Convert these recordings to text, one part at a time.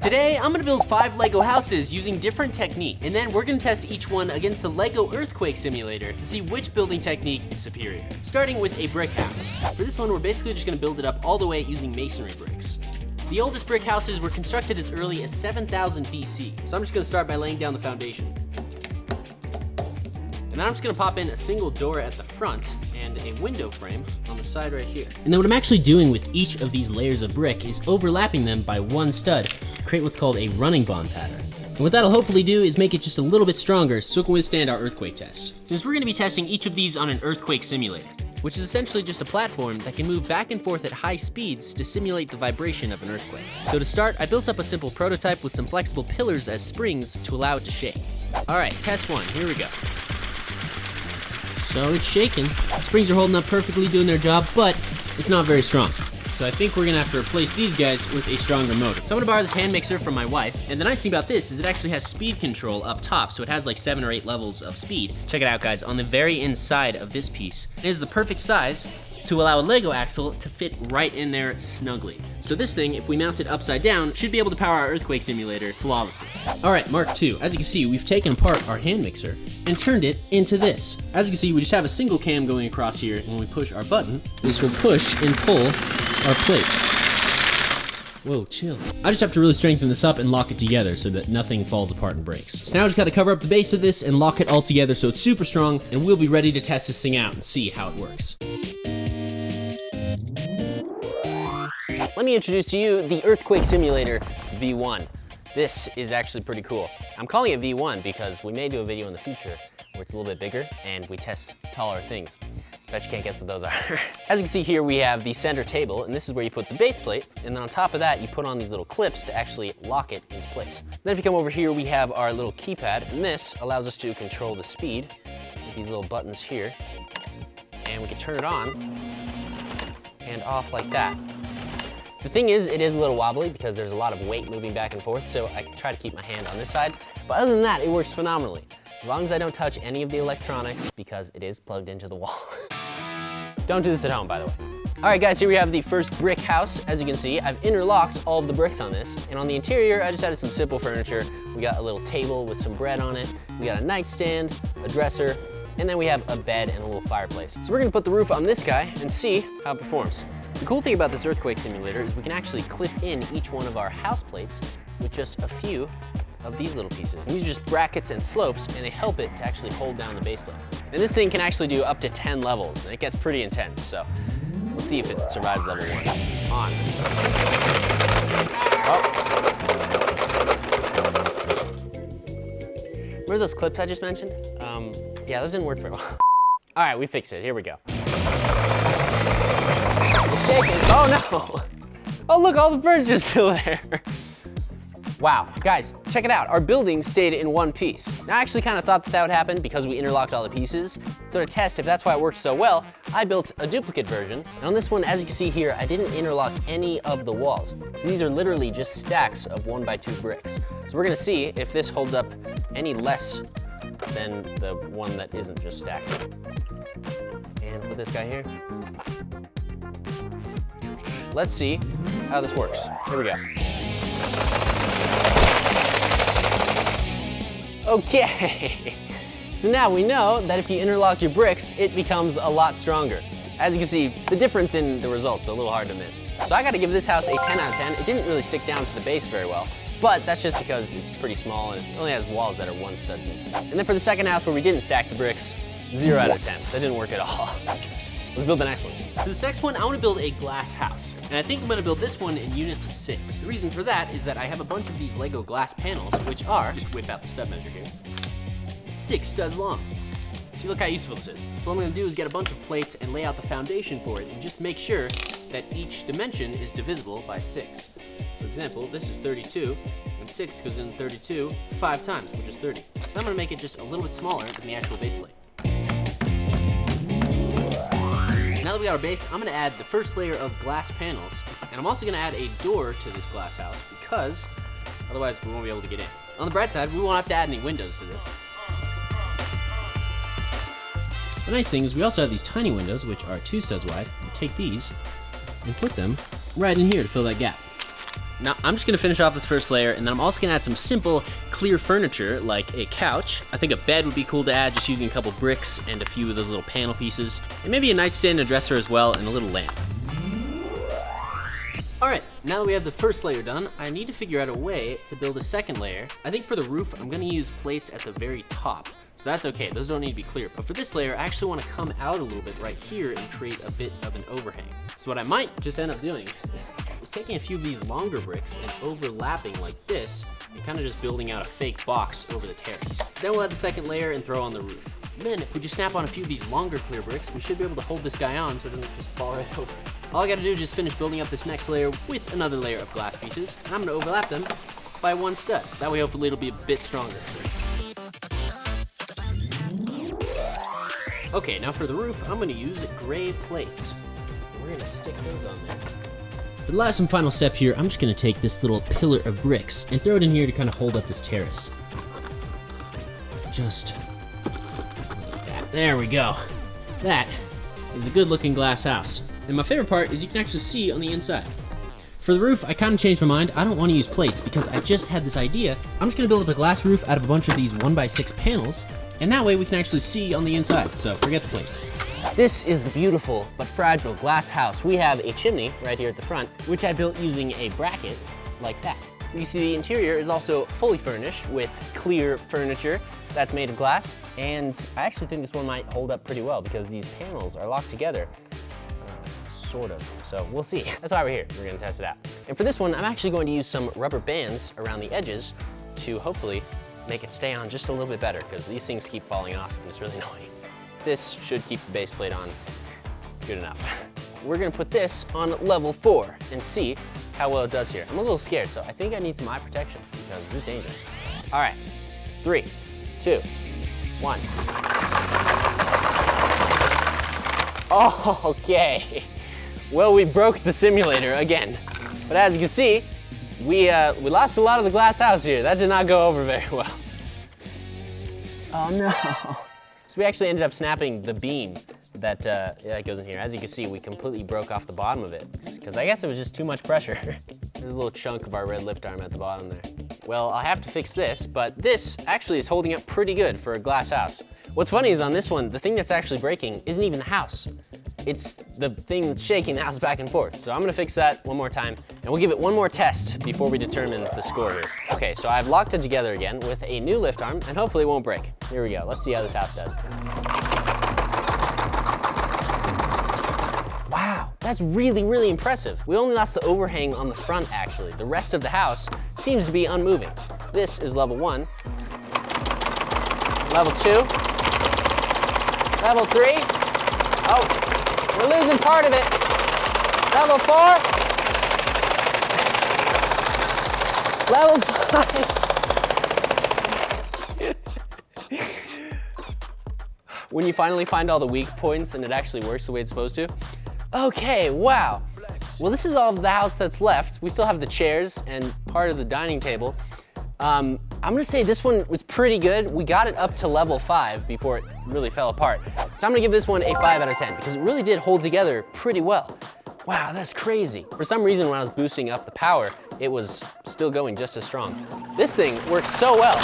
Today, I'm gonna build 5 Lego houses using different techniques, and then we're gonna test each one against the Lego earthquake simulator to see which building technique is superior. Starting with a brick house. For this one, we're basically just gonna build it up all the way using masonry bricks. The oldest brick houses were constructed as early as 7000 BC, so I'm just gonna start by laying down the foundation. And then I'm just gonna pop in a single door at the front and a window frame on the side right here. And then what I'm actually doing with each of these layers of brick is overlapping them by one stud to create what's called a running bond pattern. And what that'll hopefully do is make it just a little bit stronger so it can withstand our earthquake test. Since we're gonna be testing each of these on an earthquake simulator, which is essentially just a platform that can move back and forth at high speeds to simulate the vibration of an earthquake. So to start, I built up a simple prototype with some flexible pillars as springs to allow it to shake. All right, test 1, here we go. So it's shaking. The springs are holding up perfectly, doing their job, but it's not very strong. So I think we're gonna have to replace these guys with a stronger motor. So I'm gonna borrow this hand mixer from my wife, and the nice thing about this is it actually has speed control up top, so it has like 7 or 8 levels of speed. Check it out, guys. On the very inside of this piece, it is the perfect size to allow a Lego axle to fit right in there snugly. So this thing, if we mount it upside down, should be able to power our earthquake simulator flawlessly. All right, Mark 2. As you can see, we've taken apart our hand mixer and turned it into this. As you can see, we just have a single cam going across here, and when we push our button, this will push and pull our plate. Whoa, chill. I just have to really strengthen this up and lock it together so that nothing falls apart and breaks. So now I just gotta cover up the base of this and lock it all together so it's super strong, and we'll be ready to test this thing out and see how it works. Let me introduce to you the Earthquake Simulator V1. This is actually pretty cool. I'm calling it V1 because we may do a video in the future where it's a little bit bigger and we test taller things. Bet you can't guess what those are. As you can see here, we have the center table, and this is where you put the base plate, and then on top of that, you put on these little clips to actually lock it into place. Then if you come over here, we have our little keypad, and this allows us to control the speed with these little buttons here, and we can turn it on and off like that. The thing is, it is a little wobbly because there's a lot of weight moving back and forth, so I try to keep my hand on this side, but other than that, it works phenomenally. As long as I don't touch any of the electronics because it is plugged into the wall. Don't do this at home, by the way. All right, guys, here we have the first brick house. As you can see, I've interlocked all of the bricks on this, and on the interior, I just added some simple furniture. We got a little table with some bread on it. We got a nightstand, a dresser, and then we have a bed and a little fireplace. So we're gonna put the roof on this guy and see how it performs. The cool thing about this earthquake simulator is we can actually clip in each one of our house plates with just a few of these little pieces. And these are just brackets and slopes, and they help it to actually hold down the base plate. And this thing can actually do up to 10 levels, and it gets pretty intense, so let's see if it survives level 1. On. Oh. Remember those clips I just mentioned? Yeah, those didn't work very well. All right, we fixed it. Here we go. It's shaking. Oh, no. Oh, look, all the furniture's still there. Wow, guys, check it out. Our building stayed in one piece. Now, I actually kind of thought that would happen because we interlocked all the pieces. So to test if that's why it works so well, I built a duplicate version. And on this one, as you can see here, I didn't interlock any of the walls. So these are literally just stacks of 1x2 bricks. So we're gonna see if this holds up any less than the one that isn't just stacked. And put this guy here. Let's see how this works. Here we go. Okay, so now we know that if you interlock your bricks, it becomes a lot stronger. As you can see, the difference in the results is a little hard to miss. So I gotta give this house a 10 out of 10. It didn't really stick down to the base very well, but that's just because it's pretty small and it only has walls that are 1 stud deep. And then for the second house where we didn't stack the bricks, 0 out of 10. That didn't work at all. Let's build the next one. For this next one, I want to build a glass house. And I think I'm going to build this one in units of 6. The reason for that is that I have a bunch of these Lego glass panels, which are, just whip out the stud measure here, 6 studs long. See, look how useful this is. So what I'm going to do is get a bunch of plates and lay out the foundation for it and just make sure that each dimension is divisible by 6. For example, this is 32, and 6 goes in 32 5 times, which is 30. So I'm going to make it just a little bit smaller than the actual base plate. Now that we got our base, I'm gonna add the first layer of glass panels, and I'm also gonna add a door to this glass house because otherwise we won't be able to get in. On the bright side, we won't have to add any windows to this. The nice thing is we also have these tiny windows, which are 2 studs wide. We'll take these and put them right in here to fill that gap. Now I'm just gonna finish off this first layer, and then I'm also gonna add some simple clear furniture like a couch. I think a bed would be cool to add, just using a couple bricks and a few of those little panel pieces. And maybe a nightstand and dresser as well, and a little lamp. All right, now that we have the first layer done, I need to figure out a way to build a second layer. I think for the roof, I'm gonna use plates at the very top. So that's okay, those don't need to be clear. But for this layer, I actually wanna come out a little bit right here and create a bit of an overhang. So what I might just end up doing is taking a few of these longer bricks and overlapping like this, and kind of just building out a fake box over the terrace. Then we'll add the second layer and throw on the roof. And then if we just snap on a few of these longer clear bricks, we should be able to hold this guy on so it doesn't just fall right over. All I gotta do is just finish building up this next layer with another layer of glass pieces, and I'm gonna overlap them by one stud. That way hopefully it'll be a bit stronger. Okay, now for the roof, I'm gonna use gray plates. And we're gonna stick those on there. For the last and final step here, I'm just gonna take this little pillar of bricks and throw it in here to kind of hold up this terrace. Just like that. There we go. That is a good looking glass house. And my favorite part is you can actually see on the inside. For the roof, I kind of changed my mind. I don't want to use plates because I just had this idea. I'm just gonna build up a glass roof out of a bunch of these 1x6 panels, and that way we can actually see on the inside, so forget the plates. This is the beautiful but fragile glass house. We have a chimney right here at the front, which I built using a bracket like that. You see the interior is also fully furnished with clear furniture that's made of glass, and I actually think this one might hold up pretty well because these panels are locked together. Sort of, so we'll see. That's why we're here, we're gonna test it out. And for this one, I'm actually going to use some rubber bands around the edges to hopefully make it stay on just a little bit better because these things keep falling off and it's really annoying. This should keep the base plate on good enough. We're gonna put this on level 4 and see how well it does here. I'm a little scared, so I think I need some eye protection because this is dangerous. All right, 3, 2, 1. Oh, okay. Well, we broke the simulator again. But as you can see, we lost a lot of the glass house here. That did not go over very well. Oh no. So we actually ended up snapping the beam that goes in here. As you can see, we completely broke off the bottom of it because I guess it was just too much pressure. There's a little chunk of our red lift arm at the bottom there. Well, I'll have to fix this, but this actually is holding up pretty good for a glass house. What's funny is on this one, the thing that's actually breaking isn't even the house. It's the thing that's shaking the house back and forth. So I'm gonna fix that one more time, and we'll give it one more test before we determine the score here. Okay, so I've locked it together again with a new lift arm, and hopefully it won't break. Here we go, let's see how this house does. Wow, that's really, really impressive. We only lost the overhang on the front, actually. The rest of the house seems to be unmoving. This is level 1. Level 2. Level 3. Oh. We're losing part of it. Level 4. Level 5. When you finally find all the weak points and it actually works the way it's supposed to. Okay, wow. Well, this is all of the house that's left. We still have the chairs and part of the dining table. I'm gonna say this one was pretty good. We got it up to level 5 before it really fell apart. So I'm gonna give this one a 5 out of 10 because it really did hold together pretty well. Wow, that's crazy. For some reason, when I was boosting up the power, it was still going just as strong. This thing works so well.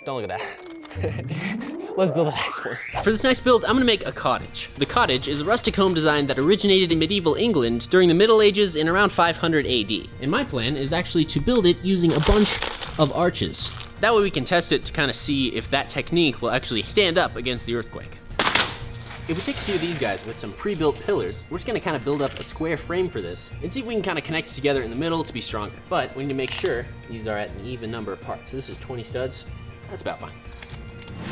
Don't look at that. Let's build the next one. For this next build, I'm gonna make a cottage. The cottage is a rustic home design that originated in medieval England during the Middle Ages in around 500 AD. And my plan is actually to build it using a bunch of arches. That way we can test it to kind of see if that technique will actually stand up against the earthquake. If we take a few of these guys with some pre-built pillars, we're just gonna kind of build up a square frame for this and see if we can kind of connect it together in the middle to be stronger. But we need to make sure these are at an even number of parts. So this is 20 studs, that's about fine.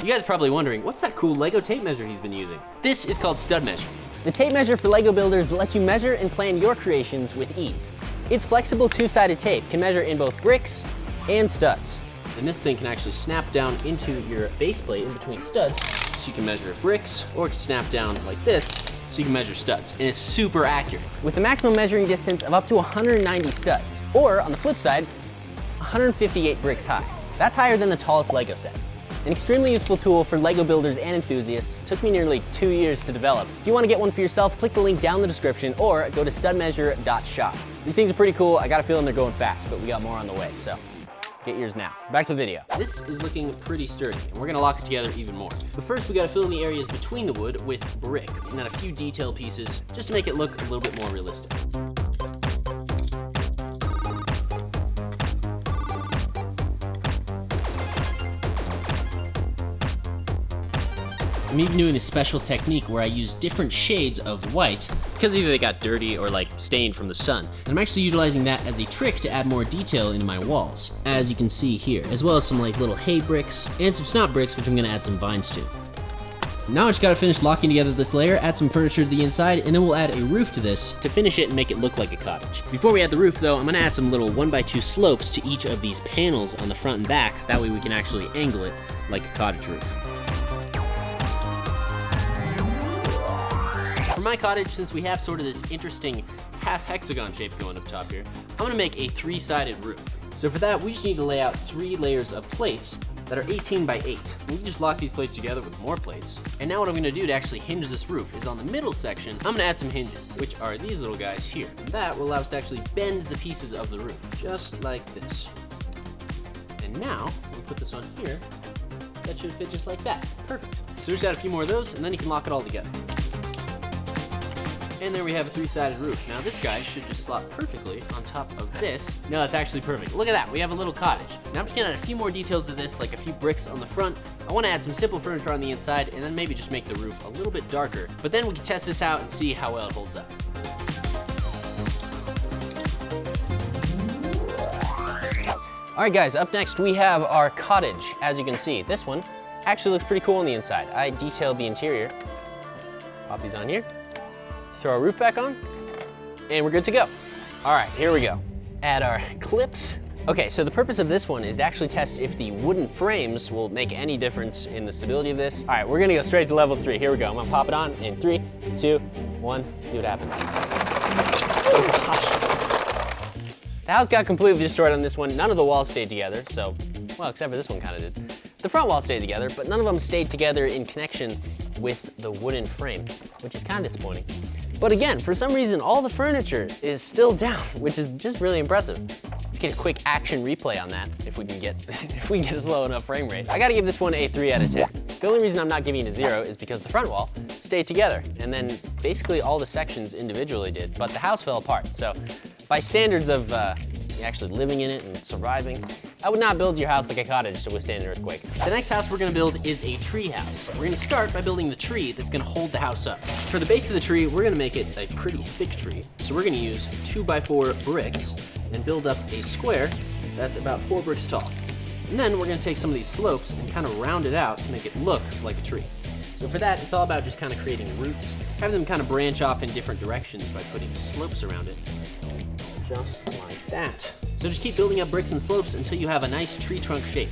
You guys are probably wondering, what's that cool Lego tape measure he's been using? This is called stud measure. The tape measure for Lego builders lets you measure and plan your creations with ease. Its flexible 2-sided tape can measure in both bricks and studs. And this thing can actually snap down into your base plate in between studs, so you can measure bricks, or it can snap down like this, so you can measure studs. And it's super accurate. With a maximum measuring distance of up to 190 studs, or on the flip side, 158 bricks high. That's higher than the tallest Lego set. An extremely useful tool for Lego builders and enthusiasts. It took me nearly 2 years to develop. If you want to get one for yourself, click the link down in the description or go to studmeasure.shop. These things are pretty cool. I got a feeling they're going fast, but we got more on the way, so get yours now. Back to the video. This is looking pretty sturdy, and we're gonna lock it together even more. But first, we gotta fill in the areas between the wood with brick, and then a few detail pieces, just to make it look a little bit more realistic. I'm even doing a special technique where I use different shades of white because either they got dirty or like stained from the sun. And I'm actually utilizing that as a trick to add more detail into my walls, as you can see here, as well as some like little hay bricks and some snot bricks, which I'm gonna add some vines to. Now I just gotta finish locking together this layer, add some furniture to the inside, and then we'll add a roof to this to finish it and make it look like a cottage. Before we add the roof though, I'm gonna add some little 1x2 slopes to each of these panels on the front and back. That way we can actually angle it like a cottage roof. For my cottage, since we have sort of this interesting half hexagon shape going up top here, I'm gonna make a 3-sided roof. So for that, we just need to lay out 3 layers of plates that are 18 by 8. And we can just lock these plates together with more plates. And now what I'm gonna do to actually hinge this roof is on the middle section, I'm gonna add some hinges, which are these little guys here. And that will allow us to actually bend the pieces of the roof, just like this. And now, when we put this on here, that should fit just like that. Perfect. So just add a few more of those, and then you can lock it all together. And there we have a 3-sided roof. Now this guy should just slot perfectly on top of this. No, it's actually perfect. Look at that, we have a little cottage. Now I'm just gonna add a few more details to this, like a few bricks on the front. I wanna add some simple furniture on the inside, and then maybe just make the roof a little bit darker. But then we can test this out and see how well it holds up. All right guys, up next we have our cottage. As you can see, this one actually looks pretty cool on the inside. I detailed the interior. Pop these on here. Throw our roof back on, and we're good to go. All right, here we go. Add our clips. Okay, so the purpose of this one is to actually test if the wooden frames will make any difference in the stability of this. All right, we're gonna go straight to level 3. Here we go. I'm gonna pop it on in 3, 2, 1, see what happens. Oh gosh. The house got completely destroyed on this one. None of the walls stayed together, so, well, except for this one kinda did. The front wall stayed together, but none of them stayed together in connection with the wooden frame, which is kind of disappointing. But again, for some reason, all the furniture is still down, which is just really impressive. Let's get a quick action replay on that, if we can get a slow enough frame rate. I gotta give this one a 3 out of 10. The only reason I'm not giving it a 0 is because the front wall stayed together, and then basically all the sections individually did, but the house fell apart. So by standards of actually living in it and surviving, I would not build your house like a cottage to withstand an earthquake. The next house we're gonna build is a tree house. We're gonna start by building the tree that's gonna hold the house up. For the base of the tree, we're gonna make it a pretty thick tree. So we're gonna use 2x4 bricks and build up a square that's about 4 bricks tall. And then we're gonna take some of these slopes and kind of round it out to make it look like a tree. So for that, it's all about just kind of creating roots, having them kind of branch off in different directions by putting slopes around it. Just like that. So just keep building up bricks and slopes until you have a nice tree trunk shape.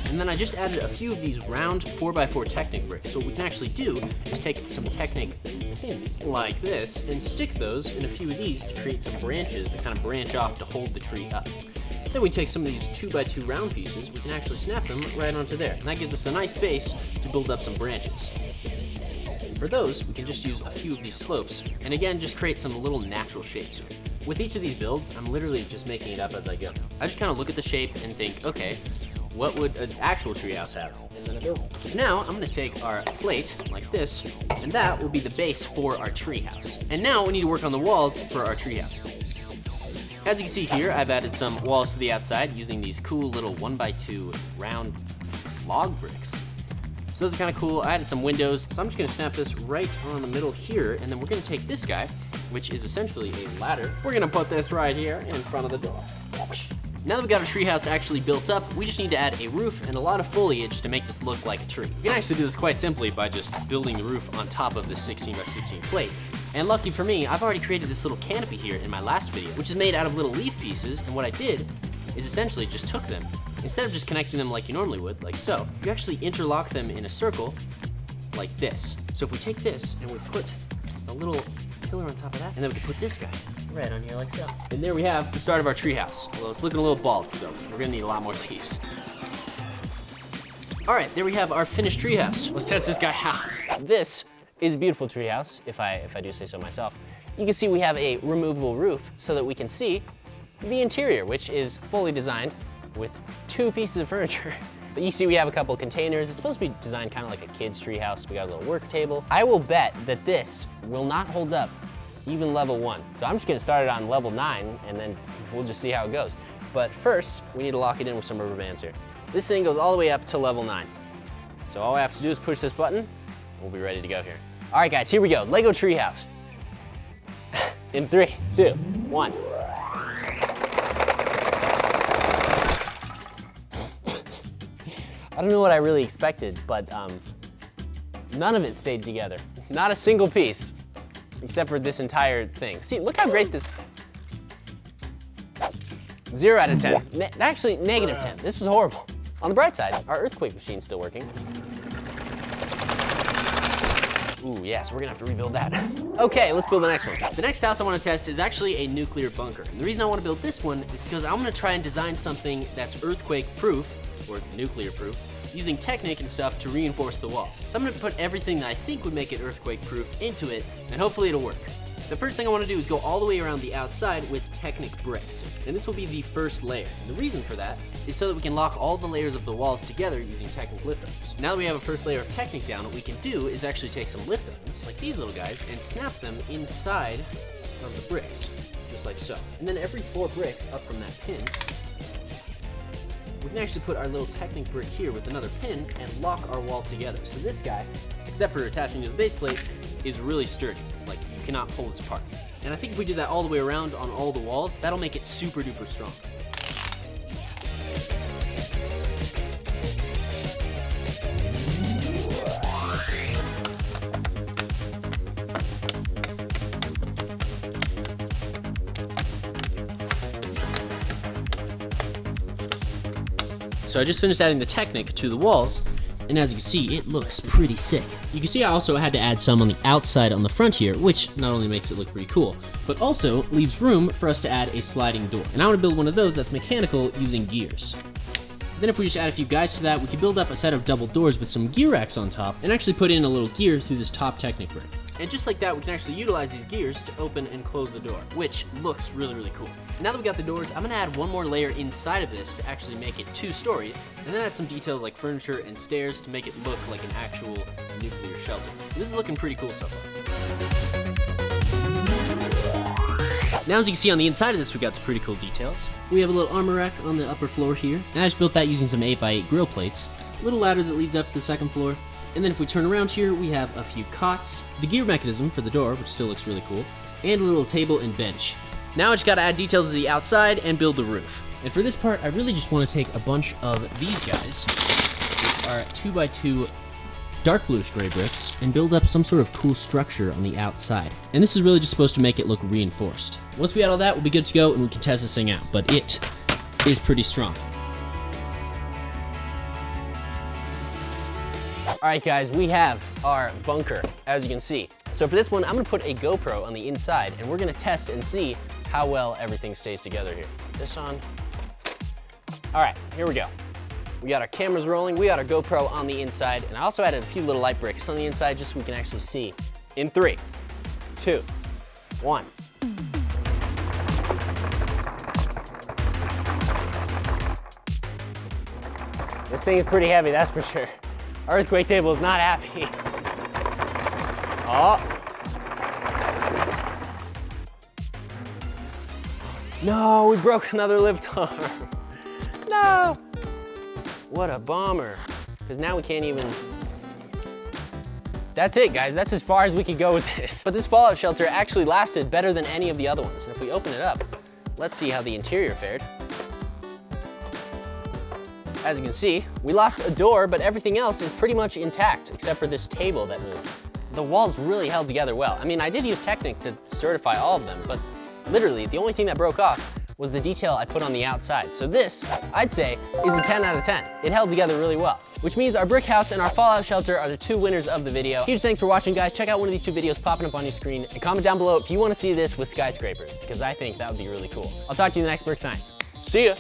And then I just added a few of these round 4x4 Technic bricks. So what we can actually do is take some Technic pins like this and stick those in a few of these to create some branches that kind of branch off to hold the tree up. Then we take some of these 2x2 round pieces, we can actually snap them right onto there. And that gives us a nice base to build up some branches. For those, we can just use a few of these slopes, and again, just create some little natural shapes. With each of these builds, I'm literally just making it up as I go. I just kind of look at the shape and think, okay, what would an actual treehouse have? And then I build it. Now, I'm gonna take our plate like this, and that will be the base for our treehouse. And now we need to work on the walls for our treehouse. As you can see here, I've added some walls to the outside using these cool little 1x2 round log bricks. So those are kind of cool. I added some windows. So I'm just gonna snap this right on the middle here, and then we're gonna take this guy, which is essentially a ladder. We're gonna put this right here in front of the door. Now that we've got our treehouse actually built up, we just need to add a roof and a lot of foliage to make this look like a tree. You can actually do this quite simply by just building the roof on top of this 16x16 plate. And lucky for me, I've already created this little canopy here in my last video, which is made out of little leaf pieces, and what I did is essentially just took them. Instead of just connecting them like you normally would, like so, you actually interlock them in a circle like this. So if we take this and we put a little pillar on top of that, and then we can put this guy right on here like so. And there we have the start of our treehouse. Well, it's looking a little bald, so we're gonna need a lot more leaves. All right, there we have our finished treehouse. Let's test this guy out. This is a beautiful treehouse, if I do say so myself. You can see we have a removable roof so that we can see the interior, which is fully designed with 2 pieces of furniture. But you see we have a couple containers. It's supposed to be designed kind of like a kid's treehouse. We got a little work table. I will bet that this will not hold up even level 1. So I'm just gonna start it on level 9 and then we'll just see how it goes. But first, we need to lock it in with some rubber bands here. This thing goes all the way up to level 9. So all I have to do is push this button, we'll be ready to go here. All right guys, here we go, Lego treehouse. In 3, 2, 1. I don't know what I really expected, but none of it stayed together. Not a single piece, except for this entire thing. See, look how great this, 0 out of 10. Actually, negative 10. This was horrible. On the bright side, our earthquake machine's still working. Ooh, yeah, so we're gonna have to rebuild that. Okay, let's build the next one. The next house I wanna test is actually a nuclear bunker. And the reason I wanna build this one is because I'm gonna try and design something that's earthquake proof, or nuclear proof, using Technic and stuff to reinforce the walls. So I'm gonna put everything that I think would make it earthquake proof into it, and hopefully it'll work. The first thing I wanna do is go all the way around the outside with Technic bricks. And this will be the first layer. And the reason for that is so that we can lock all the layers of the walls together using Technic lift arms. Now that we have a first layer of Technic down, what we can do is actually take some lift arms, like these little guys, and snap them inside of the bricks, just like so. And then every 4 bricks up from that pin, we can actually put our little Technic brick here with another pin and lock our wall together. So this guy, except for attaching to the base plate, is really sturdy. Like, you cannot pull this apart. And I think if we do that all the way around on all the walls, that'll make it super duper strong. So I just finished adding the Technic to the walls, and as you can see, it looks pretty sick. You can see I also had to add some on the outside on the front here, which not only makes it look pretty cool, but also leaves room for us to add a sliding door. And I want to build one of those that's mechanical using gears. Then if we just add a few guys to that, we can build up a set of double doors with some gear racks on top, and actually put in a little gear through this top Technic brick. And just like that, we can actually utilize these gears to open and close the door, which looks really, really cool. Now that we got the doors, I'm gonna add one more layer inside of this to actually make it 2-story, and then add some details like furniture and stairs to make it look like an actual nuclear shelter. This is looking pretty cool so far. Now as you can see on the inside of this, we've got some pretty cool details. We have a little armor rack on the upper floor here, and I just built that using some 8x8 grill plates. A little ladder that leads up to the second floor. And then if we turn around here, we have a few cots, the gear mechanism for the door, which still looks really cool, and a little table and bench. Now I just gotta add details to the outside and build the roof. And for this part, I really just wanna take a bunch of these guys, which are 2x2 dark bluish gray bricks, and build up some sort of cool structure on the outside. And this is really just supposed to make it look reinforced. Once we add all that, we'll be good to go and we can test this thing out, but it is pretty strong. All right guys, we have our bunker, as you can see. So for this one, I'm gonna put a GoPro on the inside and we're gonna test and see how well everything stays together here. This on. All right, here we go. We got our cameras rolling, we got our GoPro on the inside, and I also added a few little light bricks on the inside just so we can actually see. In 3, 2, 1. This thing is pretty heavy, that's for sure. Our earthquake table is not happy. Oh. No, we broke another lift arm. No. What a bummer. Because now we can't even. That's it, guys. That's as far as we could go with this. But this fallout shelter actually lasted better than any of the other ones. And if we open it up, let's see how the interior fared. As you can see, we lost a door, but everything else is pretty much intact, except for this table that moved. The walls really held together well. I mean, I did use Technic to certify all of them, but literally, the only thing that broke off was the detail I put on the outside. So this, I'd say, is a 10 out of 10. It held together really well, which means our brick house and our fallout shelter are the 2 winners of the video. Huge thanks for watching, guys. Check out one of these 2 videos popping up on your screen, and comment down below if you want to see this with skyscrapers, because I think that would be really cool. I'll talk to you in the next Brick Science. See ya.